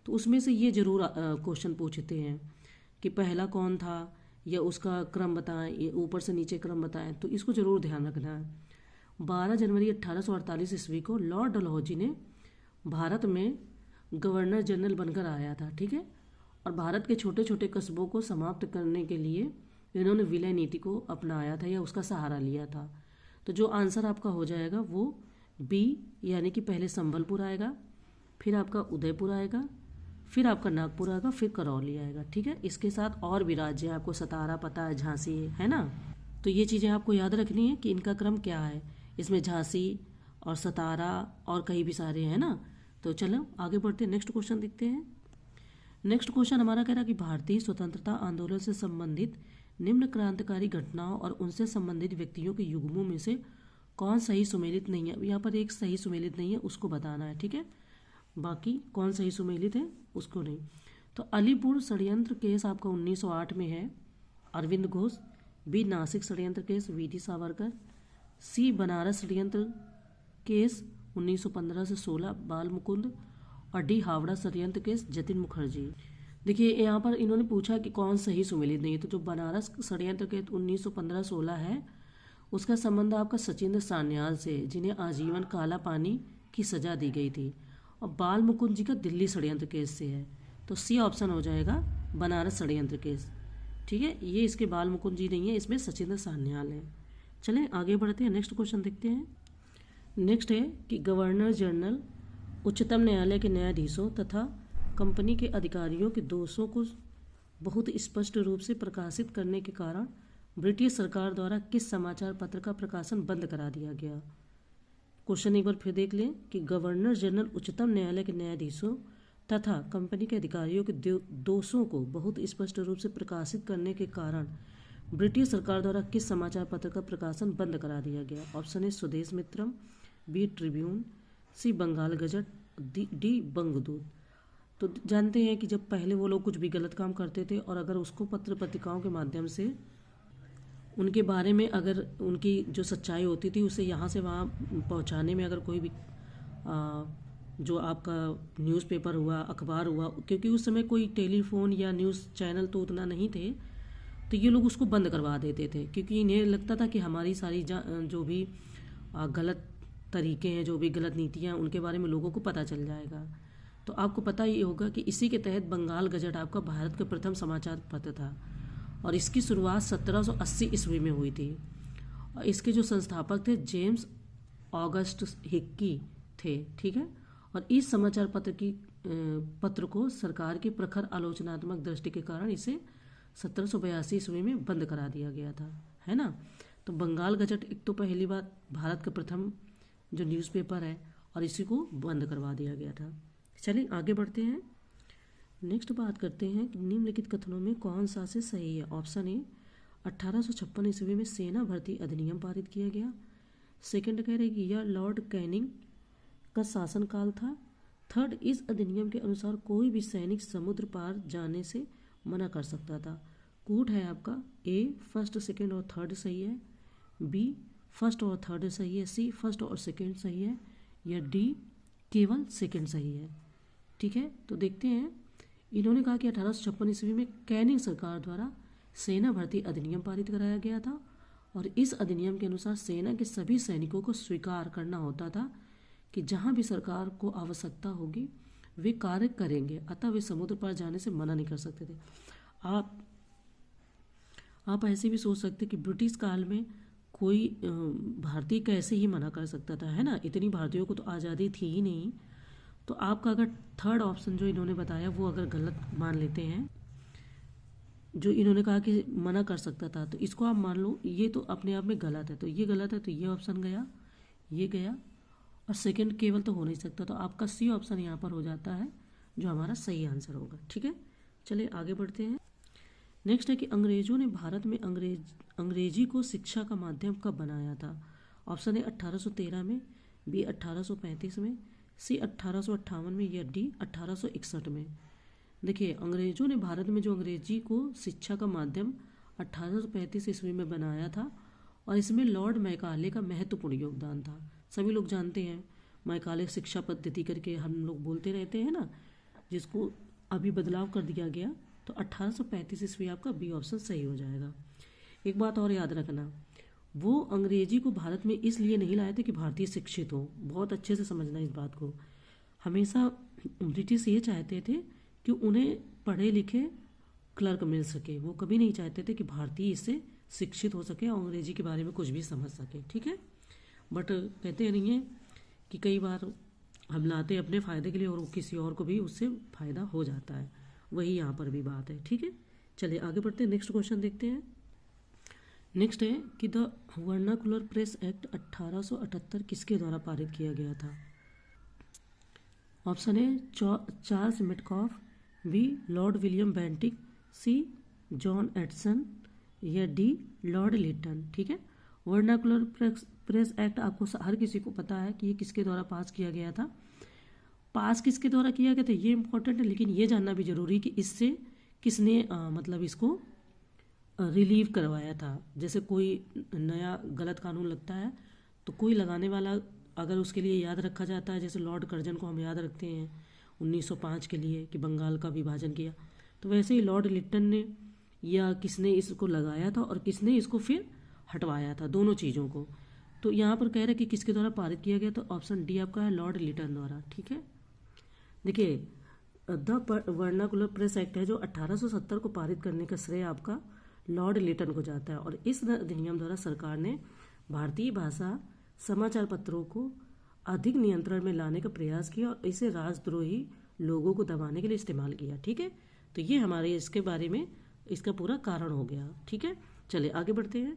तो उसमें से ये जरूर क्वेश्चन पूछते हैं कि पहला कौन था या उसका क्रम बताएं, ये ऊपर से नीचे क्रम बताएं, तो इसको जरूर ध्यान रखना है। 12 जनवरी 1848 ईस्वी को लॉर्ड डलहौजी ने भारत में गवर्नर जनरल बनकर आया था। ठीक है, और भारत के छोटे छोटे कस्बों को समाप्त करने के लिए इन्होंने विलय नीति को अपनाया था या उसका सहारा लिया था। तो जो आंसर आपका हो जाएगा वो बी, यानी कि पहले संबलपुर आएगा, फिर आपका उदयपुर आएगा, फिर आपका नागपुर आएगा, फिर करौली आएगा। ठीक है, इसके साथ और भी राज्य है, आपको सतारा पता है, झांसी है ना, तो ये चीज़ें आपको याद रखनी है कि इनका क्रम क्या है। इसमें झांसी और सतारा और कई भी सारे हैं ना। तो चलो आगे बढ़ते हैं, नेक्स्ट क्वेश्चन देखते हैं। नेक्स्ट क्वेश्चन हमारा कह रहा है कि भारतीय स्वतंत्रता आंदोलन से संबंधित निम्न क्रांतिकारी घटनाओं और उनसे संबंधित व्यक्तियों के युग्मों में से कौन सही सुमेलित नहीं है? यहाँ पर एक सही सुमेलित नहीं है, उसको बताना है। ठीक है, बाकी कौन सही सुमेलित है उसको नहीं। तो अलीपुर षड्यंत्र केस आपका 1908 में है, अरविंद घोष, बी नासिक षड्यंत्र केस वी.डी. सावरकर, सी बनारस षड्यंत्र केस 1915 से 16 बाल मुकुंद, और डी हावड़ा षड्यंत्र केस जतिन मुखर्जी। देखिए यहाँ पर इन्होंने पूछा कि कौन सही सुमेलित नहीं है, तो जो बनारस षड्यंत्र केस 1915-16 है उसका संबंध आपका सचिंद्र सान्याल से, जिन्हें आजीवन काला पानी की सजा दी गई थी, और बाल मुकुंद जी का दिल्ली षड्यंत्र केस से है। तो सी ऑप्शन हो जाएगा बनारस षड्यंत्र केस। ठीक है, ये इसके बाल मुकुंद जी नहीं है, इसमें सचिंद्र सान्याल है। चलें आगे बढ़ते हैं, नेक्स्ट क्वेश्चन देखते हैं। नेक्स्ट है कि गवर्नर जनरल उच्चतम न्यायालय के न्यायाधीशों तथा कंपनी के अधिकारियों के दोषों को बहुत स्पष्ट रूप से प्रकाशित करने के कारण ब्रिटिश सरकार द्वारा किस समाचार पत्र का प्रकाशन बंद करा दिया गया? क्वेश्चन एक बार फिर देख लें कि गवर्नर जनरल उच्चतम न्यायालय के न्यायाधीशों तथा कंपनी के अधिकारियों के दोषों को बहुत स्पष्ट रूप से प्रकाशित करने के कारण ब्रिटिश सरकार द्वारा किस समाचार पत्र का प्रकाशन बंद करा दिया गया? ऑप्शन ए स्वदेश मित्रम, बी ट्रिब्यून, सी बंगाल गजट, डी बंगदूत। तो जानते हैं कि जब पहले वो लोग कुछ भी गलत काम करते थे और अगर उसको पत्र पत्रिकाओं के माध्यम से उनके बारे में अगर उनकी जो सच्चाई होती थी उसे यहाँ से वहाँ पहुँचाने में अगर कोई भी जो आपका न्यूज़पेपर हुआ, अखबार हुआ, क्योंकि उस समय कोई टेलीफोन या न्यूज़ चैनल तो उतना नहीं थे, तो ये लोग उसको बंद करवा देते थे क्योंकि इन्हें लगता था कि हमारी सारी जो भी गलत तरीके हैं, जो भी गलत नीतियाँ, उनके बारे में लोगों को पता चल जाएगा। तो आपको पता ही होगा कि इसी के तहत बंगाल गजट आपका भारत का प्रथम समाचार पत्र था और इसकी शुरुआत 1780 ईस्वी में हुई थी। और इसके जो संस्थापक थे जेम्स ऑगस्ट हिक्की थे, ठीक है। और इस समाचार पत्र को सरकार की प्रखर आलोचनात्मक दृष्टि के कारण इसे 1782 ईस्वी में बंद करा दिया गया था, है ना। तो बंगाल गजट एक तो पहली बार भारत का प्रथम जो न्यूज़पेपर है और इसी को बंद करवा दिया गया था। चलिए आगे बढ़ते हैं। नेक्स्ट बात करते हैं कि निम्नलिखित कथनों में कौन सा से सही है? ऑप्शन ए 1856 ईस्वी में सेना भर्ती अधिनियम पारित किया गया। सेकंड कह रहे कि यह लॉर्ड कैनिंग का शासनकाल था। थर्ड, इस अधिनियम के अनुसार कोई भी सैनिक समुद्र पार जाने से मना कर सकता था। कूट है आपका ए फर्स्ट, सेकंड और थर्ड सही है, बी फर्स्ट और थर्ड सही है, सी फर्स्ट और सेकंड सही है, या डी केवल सेकंड सही है। ठीक है, तो देखते हैं। इन्होंने कहा कि 1856 ईस्वी में कैनिंग सरकार द्वारा सेना भर्ती अधिनियम पारित कराया गया था और इस अधिनियम के अनुसार सेना के सभी सैनिकों को स्वीकार करना होता था कि जहां भी सरकार को आवश्यकता होगी वे कार्य करेंगे, अतः वे समुद्र पार जाने से मना नहीं कर सकते थे। आप ऐसे भी सोच सकते कि ब्रिटिश काल में कोई भारतीय कैसे ही मना कर सकता था, है ना। इतनी भारतीयों को तो आज़ादी थी ही नहीं। तो आपका अगर थर्ड ऑप्शन जो इन्होंने बताया वो अगर गलत मान लेते हैं, जो इन्होंने कहा कि मना कर सकता था, तो इसको आप मान लो ये तो अपने आप में गलत है, तो ये गलत है, तो ये ऑप्शन गया, ये गया और सेकंड केवल तो हो नहीं सकता। तो आपका सी ऑप्शन यहाँ पर हो जाता है जो हमारा सही आंसर होगा। ठीक है, चलिए आगे बढ़ते हैं। नेक्स्ट है कि अंग्रेजों ने भारत में अंग्रेजी को शिक्षा का माध्यम कब बनाया था? ऑप्शन है 1813 में, बी 1835 में, सी 1858 में, या डी 1861 में। देखिए, अंग्रेजों ने भारत में जो अंग्रेजी को शिक्षा का माध्यम 1835 ईस्वी में बनाया था और इसमें लॉर्ड मैकाले का महत्वपूर्ण योगदान था। सभी लोग जानते हैं मैकाले शिक्षा पद्धति करके हम लोग बोलते रहते हैं ना, जिसको अभी बदलाव कर दिया गया। तो 1835 ईस्वी आपका बी ऑप्शन सही हो जाएगा। एक बात और याद रखना, वो अंग्रेजी को भारत में इसलिए नहीं लाए थे कि भारतीय शिक्षित हो। बहुत अच्छे से समझना इस बात को। हमेशा ब्रिटिश ये चाहते थे कि उन्हें पढ़े लिखे क्लर्क मिल सके। वो कभी नहीं चाहते थे कि भारतीय इससे शिक्षित हो सके और अंग्रेजी के बारे में कुछ भी समझ सके। ठीक है, बट कहते नहीं है कि कई बार हम लाते अपने फ़ायदे के लिए और किसी और को भी उससे फ़ायदा हो जाता है। वही यहाँ पर भी बात है। ठीक है, चलिए आगे बढ़ते हैं। नेक्स्ट क्वेश्चन देखते हैं। नेक्स्ट है कि द वर्नाकुलर प्रेस एक्ट 1878 किसके द्वारा पारित किया गया था? ऑप्शन है Charles Metcalfe, B lord William Bentinck, C John Adam, या डी लॉर्ड लिटन। ठीक है, वर्नाकुलर प्रेस एक्ट आपको हर किसी को पता है कि ये किसके द्वारा पास किया गया था। पास किसके द्वारा किया गया था ये इंपॉर्टेंट है, लेकिन ये जानना भी जरूरी कि इससे किसने मतलब इसको रिलीव करवाया था। जैसे कोई नया गलत कानून लगता है तो कोई लगाने वाला अगर उसके लिए याद रखा जाता है, जैसे लॉर्ड कर्जन को हम याद रखते हैं 1905 के लिए कि बंगाल का विभाजन किया, तो वैसे ही लॉर्ड लिटन ने या किसने इसको लगाया था और किसने इसको फिर हटवाया था, दोनों चीज़ों को। तो यहाँ पर कह रहे कि किसके द्वारा पारित किया गया, तो ऑप्शन डी आपका है लॉर्ड लिटन द्वारा। ठीक है, देखिए द वर्नाकुलर प्रेस एक्ट है जो 1870 को पारित करने का श्रेय आपका लॉर्ड लिटन को जाता है और इस अधिनियम द्वारा सरकार ने भारतीय भाषा समाचार पत्रों को अधिक नियंत्रण में लाने का प्रयास किया और इसे राजद्रोही लोगों को दबाने के लिए इस्तेमाल किया। ठीक है, तो ये हमारे इसके बारे में इसका पूरा कारण हो गया। ठीक है, चलिए आगे बढ़ते हैं।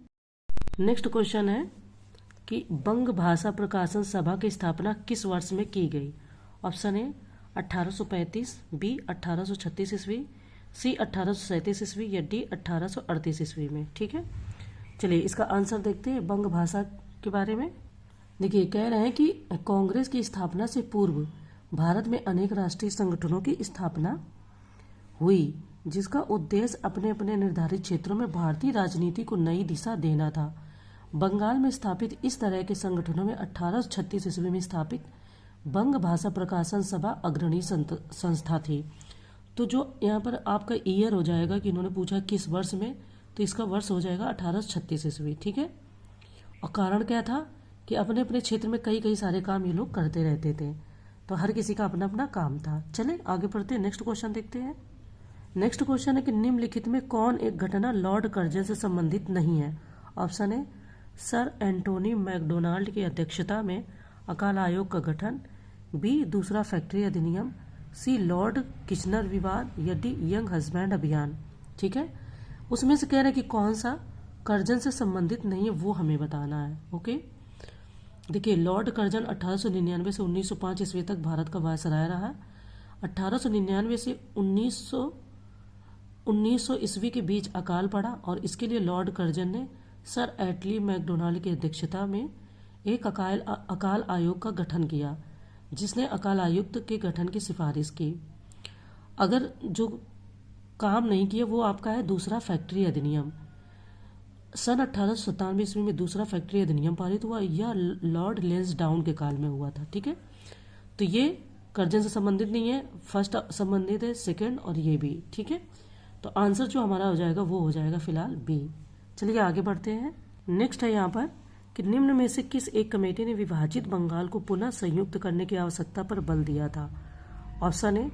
नेक्स्ट क्वेश्चन है कि बंग भाषा प्रकाशन सभा की स्थापना किस वर्ष में की गई। ऑप्शन ए 1835, बी 1836 ईस्वी, सी 1837 ईस्वी या डी 1838 ईस्वी में। ठीक है, चलिए इसका आंसर देखते हैं बंग भाषा के बारे में। देखिए कह रहे हैं कि कांग्रेस की स्थापना से पूर्व भारत में अनेक राष्ट्रीय संगठनों की स्थापना हुई, जिसका उद्देश्य अपने अपने निर्धारित क्षेत्रों में भारतीय राजनीति को नई दिशा देना था। बंगाल में स्थापित इस तरह के संगठनों में 1836 ईस्वी में स्थापित बंग भाषा प्रकाशन सभा अग्रणी संस्था थी। तो जो यहाँ पर आपका ईयर हो जाएगा कि इन्होंने पूछा किस वर्ष में, तो इसका वर्ष हो जाएगा 1836 ईस्वी। ठीक है, और कारण क्या था कि अपने अपने क्षेत्र में कई कई सारे काम ये लोग करते रहते थे, तो हर किसी का अपना अपना काम था। चले आगे बढ़ते हैं, नेक्स्ट क्वेश्चन देखते हैं। नेक्स्ट क्वेश्चन है कि निम्नलिखित में कौन एक घटना लॉर्ड कर्जन से संबंधित नहीं है। ऑप्शन है सर एंटोनी मैकडोनाल्ड की अध्यक्षता में अकाल आयोग का गठन, बी दूसरा फैक्ट्री अधिनियम, सी लॉर्ड किचनर विवाद या डी यंग हस्बैंड अभियान। ठीक है, उसमें से कह रहे हैं कि कौन सा कर्जन से संबंधित नहीं है वो हमें बताना है। ओके, देखिए लॉर्ड कर्जन 1899 से 1905 ईस्वी तक भारत का वायसराय रहा। 1899 से 1900 ईस्वी के बीच अकाल पड़ा और इसके लिए लॉर्ड कर्जन ने सर एटली मैकडोनाल्ड की अध्यक्षता में एक अकाल आयोग का गठन किया, जिसने अकाल आयुक्त के गठन की सिफारिश की। अगर जो काम नहीं किया वो आपका है दूसरा फैक्ट्री अधिनियम। सन 1897 ईस्वी में दूसरा फैक्ट्री अधिनियम पारित हुआ, यह लॉर्ड लेंसडाउन के काल में हुआ था। ठीक है, तो ये कर्जन से संबंधित नहीं है, फर्स्ट संबंधित है, सेकंड और ये भी। ठीक है, तो आंसर जो हमारा हो जाएगा वो हो जाएगा फिलहाल बी। चलिए आगे बढ़ते हैं। नेक्स्ट है यहाँ पर कि निम्न में से किस एक कमेटी ने विभाजित बंगाल को पुनः संयुक्त करने की आवश्यकता पर बल दिया था। Option A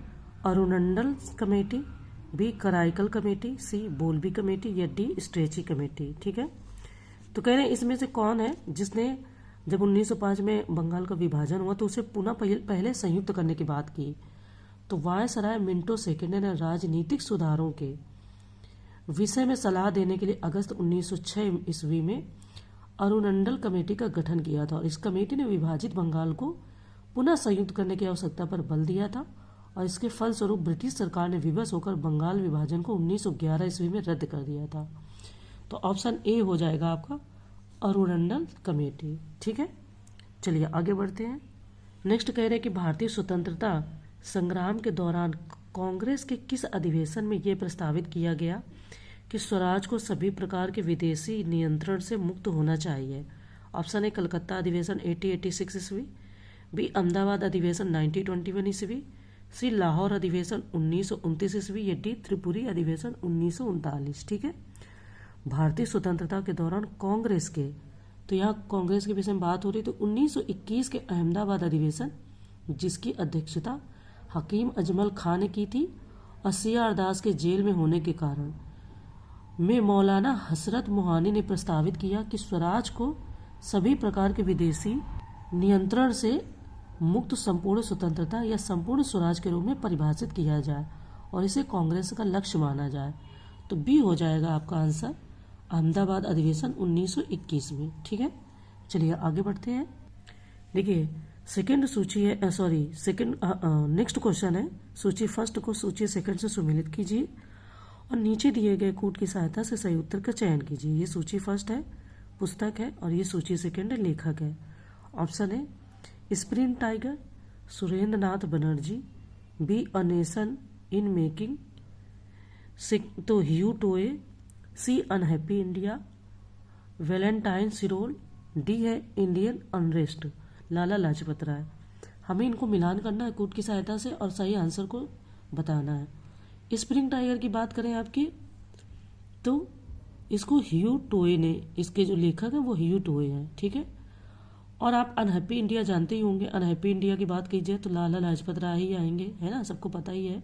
Arundel committee, B Karaikal committee, C Bowlby committee या डी स्ट्रेची कमेटी। ठीक है, तो कह रहे हैं इसमें से कौन है जिसने जब 1905 में बंगाल का विभाजन हुआ तो उसे पुनः पहले संयुक्त करने की बात की। तो वायसराय मिंटो सेकेंड ने राजनीतिक सुधारों के विषय में सलाह देने के लिए अगस्त 1906 ईस्वी में अरुणंडल कमेटी का गठन किया था और इस कमेटी ने विभाजित बंगाल को पुनः संयुक्त करने की आवश्यकता पर बल दिया था और इसके फलस्वरूप ब्रिटिश सरकार ने विवश होकर बंगाल विभाजन को 1911 ईस्वी में रद्द कर दिया था। तो ऑप्शन ए हो जाएगा आपका अरुणंडल कमेटी। ठीक है, चलिए आगे बढ़ते हैं। नेक्स्ट कह रहे हैं कि भारतीय स्वतंत्रता संग्राम के दौरान कांग्रेस के किस अधिवेशन में यह प्रस्तावित किया गया कि स्वराज को सभी प्रकार के विदेशी नियंत्रण से मुक्त होना चाहिए। ऑप्शन ए कलकत्ता अधिवेशन 1886 ईस्वी, बी अहमदाबाद अधिवेशन 1921 ईस्वी, सी लाहौर अधिवेशन 1929 ईस्वी या डी त्रिपुरी अधिवेशन 1939। ठीक है, भारतीय स्वतंत्रता के दौरान कांग्रेस के, तो यहाँ कांग्रेस के विषय में बात हो रही, तो 1921 के अहमदाबाद अधिवेशन जिसकी अध्यक्षता हकीम अजमल खां ने की थी और सीआर दास के जेल में होने के कारण में मौलाना हसरत मोहानी ने प्रस्तावित किया कि स्वराज को सभी प्रकार के विदेशी नियंत्रण से मुक्त संपूर्ण स्वतंत्रता या संपूर्ण स्वराज के रूप में परिभाषित किया जाए और इसे कांग्रेस का लक्ष्य माना जाए। तो बी हो जाएगा आपका आंसर अहमदाबाद अधिवेशन 1921 में। ठीक है, चलिए आगे बढ़ते हैं। देखिए सेकंड सूची है, नेक्स्ट क्वेश्चन है सूची फर्स्ट को सूची सेकंड से सुमेलित कीजिए और नीचे दिए गए कूट की सहायता से सही उत्तर का चयन कीजिए। ये सूची फर्स्ट है, पुस्तक है, और ये सूची सेकंड है, लेखक है। ऑप्शन है spring tiger Surendra Nath Banerjee, be a nation in making, तो ह्यू टोए, सी अनहैप्पी इंडिया वैलेंटाइन सिरोल, डी है इंडियन अनरेस्ट लाला लाजपत राय। हमें इनको मिलान करना है कूट की सहायता से और सही आंसर को बताना है। स्प्रिंग टाइगर की बात करें आपकी, तो इसको ह्यू टोए ने, इसके जो लेखक है वो ह्यू टोए हैं। ठीक है, और आप अनहैप्पी इंडिया जानते ही होंगे, अनहैप्पी इंडिया की बात कीजिए तो लाला लाजपत राय ही आएंगे, है ना, सबको पता ही है।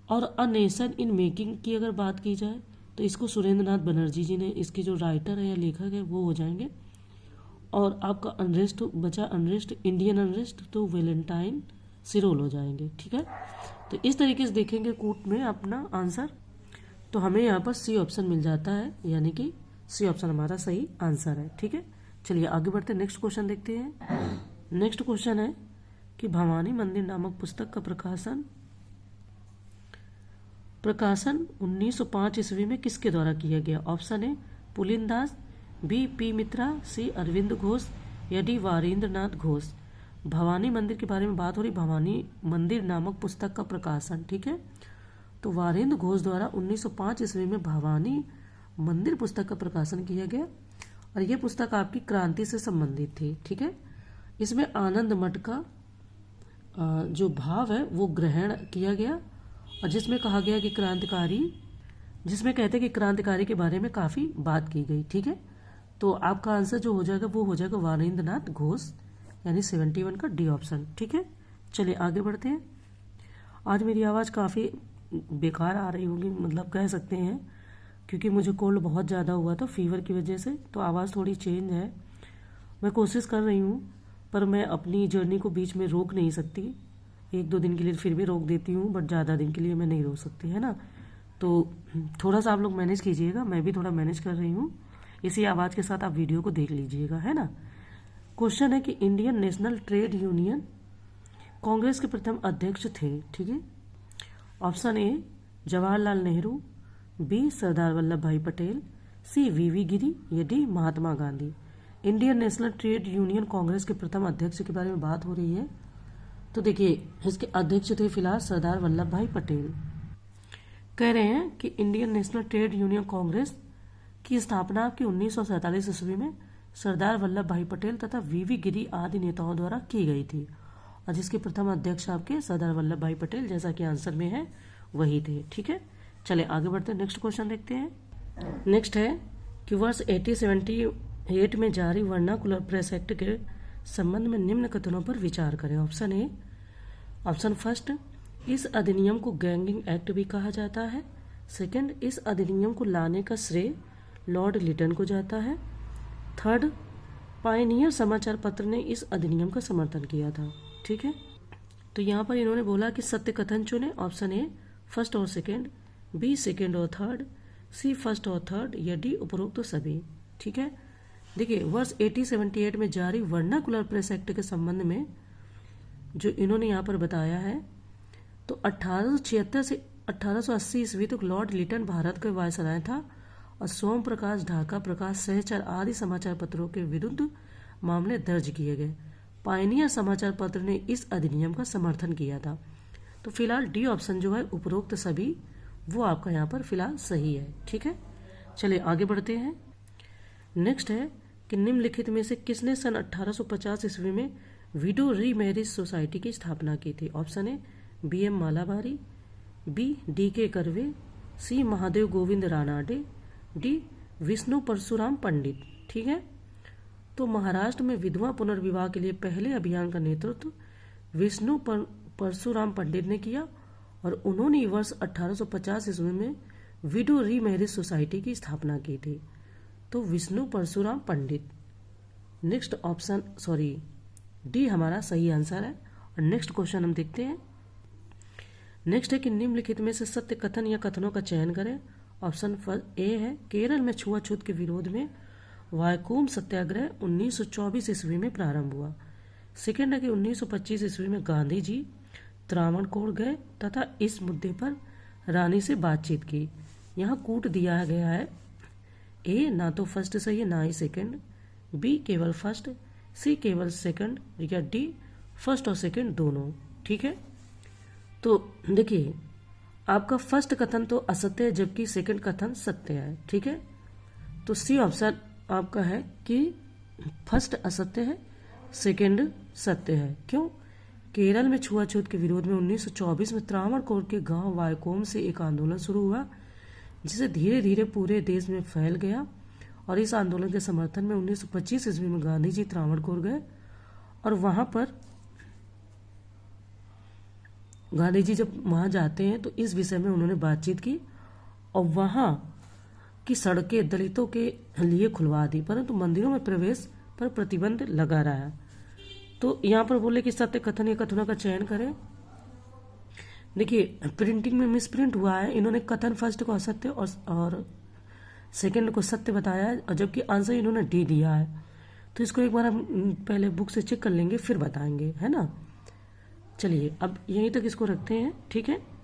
और अ नेशन इन मेकिंग की अगर बात की जाए तो इसको सुरेंद्र नाथ बनर्जी जी ने, इसके जो राइटर है या लेखक है वो हो जाएंगे। और आपका अनरेस्ट बचा, अनरेस्ट इंडियन अनरेस्ट, तो वैलेंटाइन सिरोल हो जाएंगे। ठीक है, तो इस तरीके से देखेंगे कूट में अपना आंसर, तो हमें यहाँ पर सी ऑप्शन मिल जाता है, यानी कि सी ऑप्शन हमारा सही आंसर है। ठीक है, चलिए आगे बढ़ते हैं, नेक्स्ट क्वेश्चन देखते हैं। नेक्स्ट क्वेश्चन है कि भवानी मंदिर नामक पुस्तक का प्रकाशन 1905 ईस्वी में किसके द्वारा किया गया? Option A Pulin Das, B P Mitra, C Arvind Ghosh या डी वारेंद्र नाथ घोष। भवानी मंदिर के बारे में बात हो रही, भवानी मंदिर नामक पुस्तक का प्रकाशन, ठीक है, तो वारेंद्र घोष द्वारा 1905 ईस्वी में भवानी मंदिर पुस्तक का प्रकाशन किया गया और यह पुस्तक आपकी क्रांति से संबंधित थी, ठीक है। इसमें आनंद मठ का जो भाव है वो ग्रहण किया गया और जिसमें कहा गया कि क्रांतिकारी, जिसमें कहते हैं कि क्रांतिकारी के बारे में काफ़ी बात की गई, ठीक है। तो आपका आंसर जो हो जाएगा वो हो जाएगा वारेंद्र नाथ घोष, यानी 71 का डी ऑप्शन, ठीक है। चलिए आगे बढ़ते हैं। आज मेरी आवाज़ काफ़ी बेकार आ रही होगी, मतलब कह सकते हैं, क्योंकि मुझे कोल्ड बहुत ज़्यादा हुआ था फीवर की वजह से, तो आवाज़ थोड़ी चेंज है। मैं कोशिश कर रही हूँ पर मैं अपनी जर्नी को बीच में रोक नहीं सकती। 1-2 दिन के लिए फिर भी रोक देती हूँ, बट ज़्यादा दिन के लिए मैं नहीं रोक सकती, है ना। तो थोड़ा सा आप लोग मैनेज कीजिएगा, मैं भी थोड़ा मैनेज कर रही हूँ। इसी आवाज़ के साथ आप वीडियो को देख लीजिएगा, है ना। क्वेश्चन है कि Indian National Trade Union Congress के प्रथम अध्यक्ष थे, ठीक है। Option A Jawaharlal Nehru, B Sardar Vallabhbhai Patel, C V Giri या D Mahatma Gandhi. Indian National Trade Union Congress के प्रथम अध्यक्ष के बारे में बात हो रही है। तो देखिए इसके अध्यक्ष थे फिलहाल सरदार वल्लभ भाई पटेल। कह रहे हैं कि Indian National Trade Union Congress की स्थापना आपकी 1947 ईस्वी में सरदार वल्लभ भाई पटेल तथा वी गिरी आदि नेताओं द्वारा की गई थी और जिसके प्रथम अध्यक्ष आपके सरदार वल्लभ भाई पटेल, जैसा कि आंसर में है, वही थे, ठीक है। चले आगे बढ़ते हैं, नेक्स्ट क्वेश्चन देखते हैं। नेक्स्ट है कि वर्ष 1878 में जारी वर्नाकुलर प्रेस एक्ट के संबंध में निम्न कथनों पर विचार करें। ऑप्शन ए, ऑप्शन फर्स्ट, इस अधिनियम को गैंगिंग एक्ट भी कहा जाता है। सेकंड, इस अधिनियम को लाने का श्रेय लॉर्ड लिटन को जाता है। थर्ड, पायनियर समाचार पत्र ने इस अधिनियम का समर्थन किया था, ठीक है। तो यहाँ पर इन्होंने बोला कि सत्य कथन चुने। ऑप्शन ए फर्स्ट और सेकंड, बी सेकंड और थर्ड, सी फर्स्ट और थर्ड या डी उपरोक्त तो सभी, ठीक है। देखिए वर्ष 1878 में जारी वर्नाकुलर प्रेस एक्ट के संबंध में जो इन्होंने यहाँ पर बताया है, तो 1876 से 1880 ईस्वी तक लॉर्ड लिटन भारत का वायसराय था और सोम प्रकाश, ढाका प्रकाश, सहचर आदि समाचार पत्रों के विरुद्ध मामले दर्ज किए गए। पायनियर समाचार पत्र ने इस अधिनियम का समर्थन किया था। तो फिलहाल डी ऑप्शन जो है उपरोक्त सभी, वो आपका यहाँ पर फिलहाल सही है, ठीक है। चलिए आगे बढ़ते हैं। नेक्स्ट है कि निम्नलिखित में से किसने सन 1850 ईस्वी में विडो री मैरिज सोसाइटी की स्थापना की थी। Option A BM Malabari, B DK Karve, C Mahadev Govind Ranade, D Vishnu Parshuram Pandit, ठीक है। तो महाराष्ट्र में विधवा पुनर्विवाह के लिए पहले अभियान का नेतृत्व विष्णु परशुराम पंडित ने किया और उन्होंने वर्ष 1850 ईस्वी में विडो री मैरिज सोसाइटी की स्थापना की थी। तो विष्णु परशुराम पंडित, नेक्स्ट ऑप्शन सॉरी डी हमारा सही आंसर है। और नेक्स्ट क्वेश्चन हम देखते हैं। नेक्स्ट है कि निम्नलिखित में से सत्य कथन या कथनों का चयन करें। ऑप्शन ए है केरल में छुआछूत के विरोध में वायकोम सत्याग्रह 1924 ईस्वी में प्रारंभ हुआ। सेकेंड है कि 1925 ईस्वी में गांधी जी त्रावणकोर गए तथा इस मुद्दे पर रानी से बातचीत की। यहाँ कूट दिया गया है, ए ना तो फर्स्ट सही है ना ही सेकंड, बी केवल फर्स्ट, सी केवल सेकंड या डी फर्स्ट और सेकंड दोनों, ठीक है। तो देखिए आपका फर्स्ट कथन तो असत्य है जबकि सेकंड कथन सत्य है, ठीक है। तो सी ऑप्शन आपका है कि फर्स्ट असत्य है, सेकंड सत्य है। क्यों? केरल में छुआछूत के विरोध में 1924 में त्रावणकोर के गांव वायकोम से एक आंदोलन शुरू हुआ जिसे धीरे धीरे पूरे देश में फैल गया और इस आंदोलन के समर्थन में 1925 ईस्वी में गांधी जी त्रावणकोर गए और वहां पर गांधी जी जब वहां जाते हैं तो इस विषय में उन्होंने बातचीत की और वहां की सड़कें दलितों के लिए खुलवा दी, परंतु मंदिरों में प्रवेश पर प्रतिबंध लगा रहा। तो यहाँ पर बोले कि सत्य कथन या कथनों का चयन करें। देखिए प्रिंटिंग में मिसप्रिंट हुआ है, इन्होंने कथन फर्स्ट को असत्य और सेकंड को सत्य बताया है और जबकि आंसर इन्होंने डी दिया है। तो इसको एक बार हम पहले बुक से चेक कर लेंगे, फिर बताएंगे, है ना। चलिए अब यहीं तक इसको रखते हैं, ठीक है।